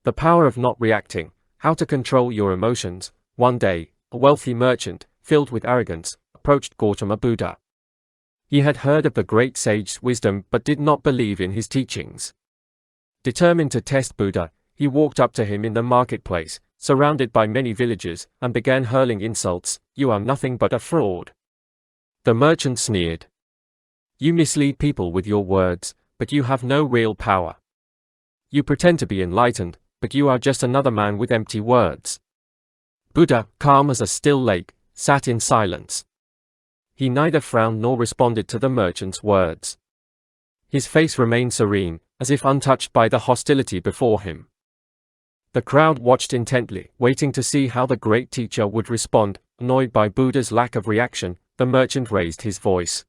The power of not reacting, how to control your emotions. One day, a wealthy merchant, filled with arrogance, approached Gautama Buddha. He had heard of the great sage's wisdom but did not believe in his teachings. Determined to test Buddha, he walked up to him in the marketplace, surrounded by many villagers, and began hurling insults. "You are nothing but a fraud." The merchant sneered. "You mislead people with your words, but you have no real power. You pretend to be enlightened, but you are just another man with empty words." Buddha, calm as a still lake, sat in silence. He neither frowned nor responded to the merchant's words. His face remained serene, as if untouched by the hostility before him. The crowd watched intently, waiting to see how the great teacher would respond. Annoyed by Buddha's lack of reaction, the merchant raised his voice.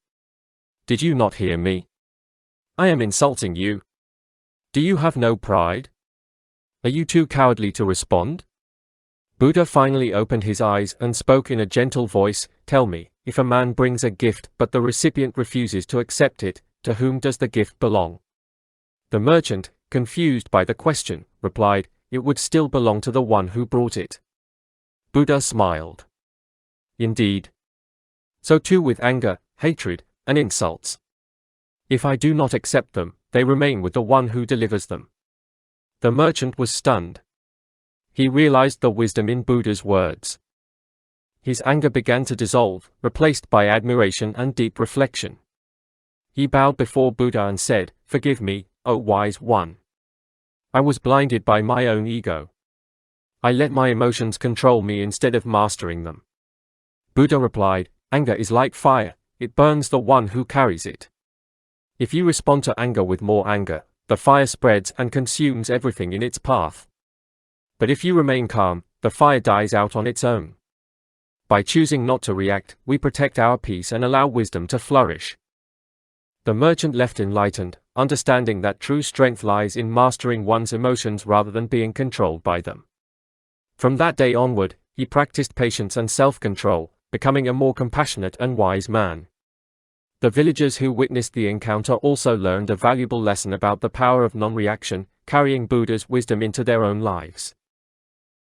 "Did you not hear me? I am insulting you. Do you have no pride? Are you too cowardly to respond?" Buddha finally opened his eyes and spoke in a gentle voice. "Tell me, if a man brings a gift but the recipient refuses to accept it, to whom does the gift belong?" The merchant, confused by the question, replied, "It would still belong to the one who brought it." Buddha smiled. "Indeed. So too with anger, hatred, and insults. If I do not accept them, they remain with the one who delivers them." The merchant was stunned. He realized the wisdom in Buddha's words. His anger began to dissolve, replaced by admiration and deep reflection. He bowed before Buddha and said, "Forgive me, O wise one. I was blinded by my own ego. I let my emotions control me instead of mastering them." Buddha replied, "Anger is like fire, it burns the one who carries it. If you respond to anger with more anger, the fire spreads and consumes everything in its path. But if you remain calm, the fire dies out on its own. By choosing not to react, we protect our peace and allow wisdom to flourish." The merchant left enlightened, understanding that true strength lies in mastering one's emotions rather than being controlled by them. From that day onward, he practiced patience and self-control, becoming a more compassionate and wise man. The villagers who witnessed the encounter also learned a valuable lesson about the power of non-reaction, carrying Buddha's wisdom into their own lives.